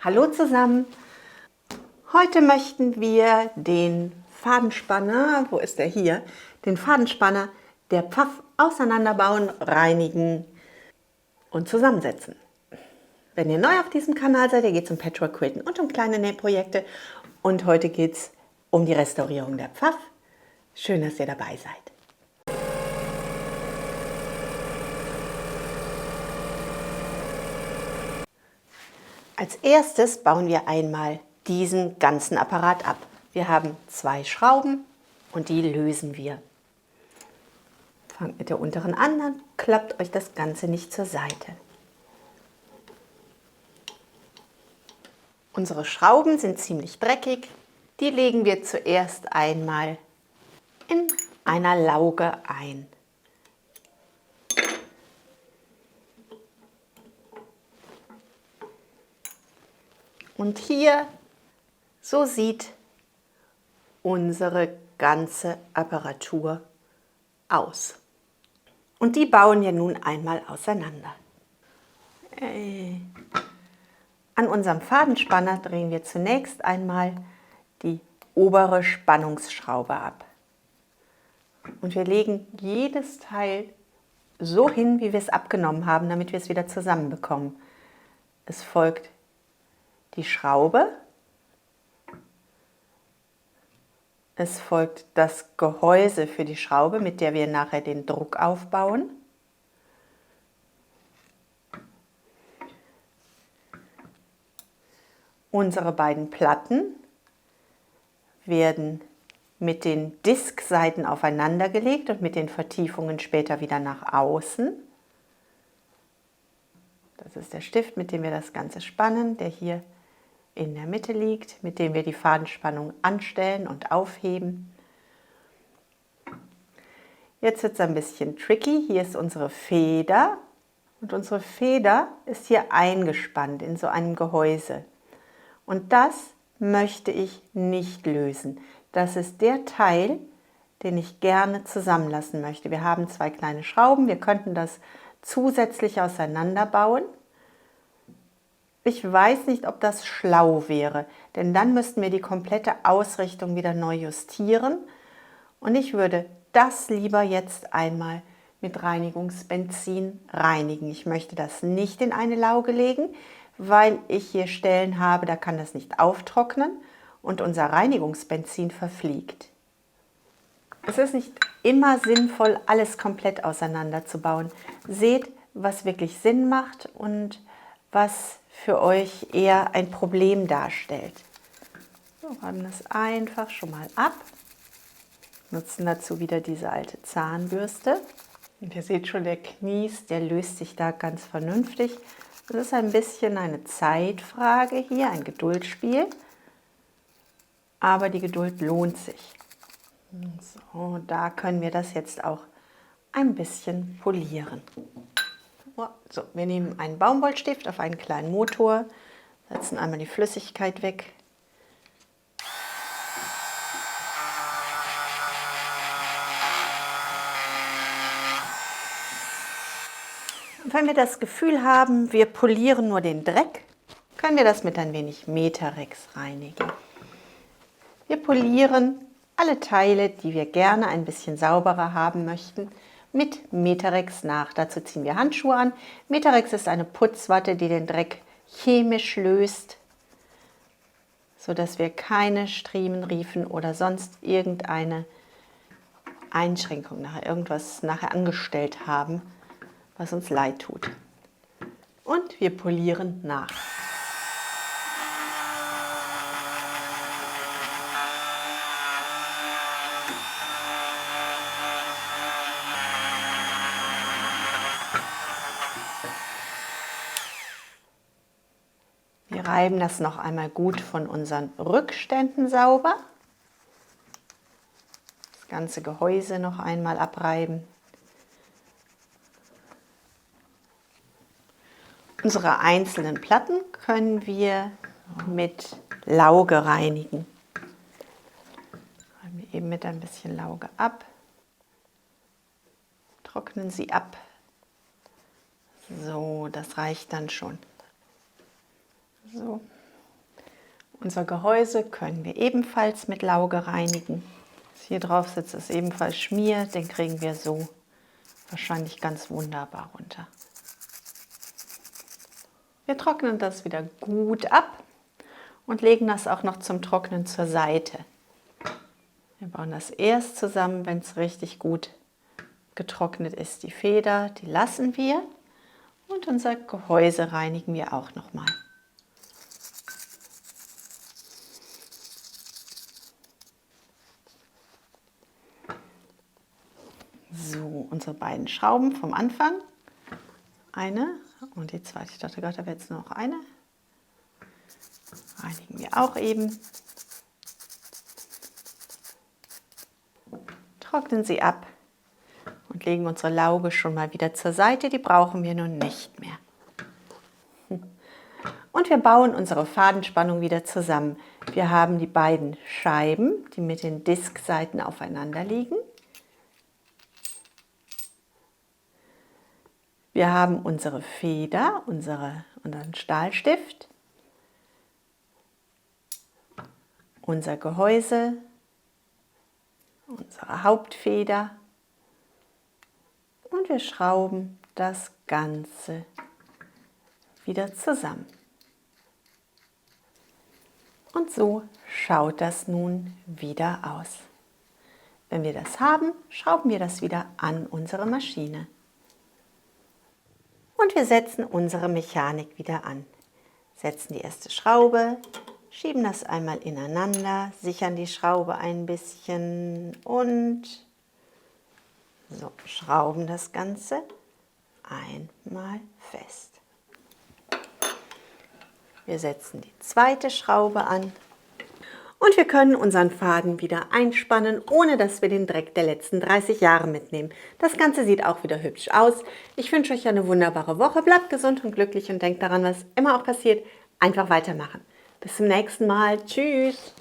Hallo zusammen! Heute möchten wir den Fadenspanner, wo ist der hier? Den Fadenspanner der Pfaff auseinanderbauen, reinigen und zusammensetzen. Wenn ihr neu auf diesem Kanal seid, geht es um Patchwork Quilten und um kleine Nähprojekte. Und heute geht es um die Restaurierung der Pfaff. Schön, dass ihr dabei seid. Als erstes bauen wir einmal diesen ganzen Apparat ab. Wir haben 2 Schrauben und die lösen wir. Fangt mit der unteren an, dann klappt euch das Ganze nicht zur Seite. Unsere Schrauben sind ziemlich dreckig. Die legen wir zuerst einmal in einer Lauge ein. Und hier, so sieht unsere ganze Apparatur aus. Und die bauen wir nun einmal auseinander. An unserem Fadenspanner drehen wir zunächst einmal die obere Spannungsschraube ab. Und wir legen jedes Teil so hin, wie wir es abgenommen haben, damit wir es wieder zusammenbekommen. Es folgt die Schraube, es folgt das Gehäuse für die Schraube, mit der wir nachher den Druck aufbauen. Unsere beiden Platten werden mit den Diskseiten aufeinander gelegt und mit den Vertiefungen später wieder nach außen. Das ist der Stift, mit dem wir das Ganze spannen, der hier in der Mitte liegt, mit dem wir die Fadenspannung anstellen und aufheben. Jetzt wird es ein bisschen tricky. Hier ist unsere Feder und unsere Feder ist hier eingespannt in so einem Gehäuse. Und das möchte ich nicht lösen. Das ist der Teil, den ich gerne zusammenlassen möchte. Wir haben 2 kleine Schrauben, wir könnten das zusätzlich auseinanderbauen. Ich weiß nicht, ob das schlau wäre, denn dann müssten wir die komplette Ausrichtung wieder neu justieren. Und ich würde das lieber jetzt einmal mit Reinigungsbenzin reinigen. Ich möchte das nicht in eine Lauge legen, weil ich hier Stellen habe, da kann das nicht auftrocknen und unser Reinigungsbenzin verfliegt. Es ist nicht immer sinnvoll, alles komplett auseinanderzubauen. Seht, was wirklich Sinn macht und was für euch eher ein Problem darstellt. So, räumen das einfach schon mal ab. Nutzen dazu wieder diese alte Zahnbürste. Und ihr seht schon, der Knies, der löst sich da ganz vernünftig. Das ist ein bisschen eine Zeitfrage hier, ein Geduldsspiel. Aber die Geduld lohnt sich. So, da können wir das jetzt auch ein bisschen polieren. So, wir nehmen einen Baumwollstift auf einen kleinen Motor, setzen einmal die Flüssigkeit weg. Und wenn wir das Gefühl haben, wir polieren nur den Dreck, können wir das mit ein wenig Metarex reinigen. Wir polieren alle Teile, die wir gerne ein bisschen sauberer haben möchten, mit Metarex nach. Dazu ziehen wir Handschuhe an. Metarex ist eine Putzwatte, die den Dreck chemisch löst, sodass wir keine Striemenriefen oder sonst irgendeine Einschränkung irgendwas nachher angestellt haben, was uns leid tut. Und wir polieren nach. Wir reiben das noch einmal gut von unseren Rückständen sauber. Das ganze Gehäuse noch einmal abreiben. Unsere einzelnen Platten können wir mit Lauge reinigen. Reiben wir eben mit ein bisschen Lauge ab. Trocknen sie ab. So, das reicht dann schon. So, Unser Gehäuse können wir ebenfalls mit Lauge reinigen. Was hier drauf sitzt, ist ebenfalls Schmier, den kriegen wir so wahrscheinlich ganz wunderbar runter. Wir trocknen das wieder gut ab und legen das auch noch zum Trocknen zur Seite. Wir bauen das erst zusammen, wenn es richtig gut getrocknet ist. Die Feder, die lassen wir und unser Gehäuse reinigen wir auch nochmal. So, unsere beiden Schrauben vom Anfang. Eine und die zweite. Ich dachte gerade, da wäre jetzt nur noch eine. Reinigen wir auch eben. Trocknen sie ab und legen unsere Lauge schon mal wieder zur Seite. Die brauchen wir nun nicht mehr. Und wir bauen unsere Fadenspannung wieder zusammen. Wir haben die beiden Scheiben, die mit den Diskseiten aufeinander liegen. Wir haben unsere Feder, unseren Stahlstift, unser Gehäuse, unsere Hauptfeder und wir schrauben das Ganze wieder zusammen. Und so schaut das nun wieder aus. Wenn wir das haben, schrauben wir das wieder an unsere Maschine. Und wir setzen unsere Mechanik wieder an. Setzen die erste Schraube, schieben das einmal ineinander, sichern die Schraube ein bisschen und so schrauben das Ganze einmal fest. Wir setzen die zweite Schraube an und wir können unseren Faden wieder einspannen, ohne dass wir den Dreck der letzten 30 Jahre mitnehmen. Das Ganze sieht auch wieder hübsch aus. Ich wünsche euch eine wunderbare Woche. Bleibt gesund und glücklich und denkt daran, was immer auch passiert, einfach weitermachen. Bis zum nächsten Mal. Tschüss!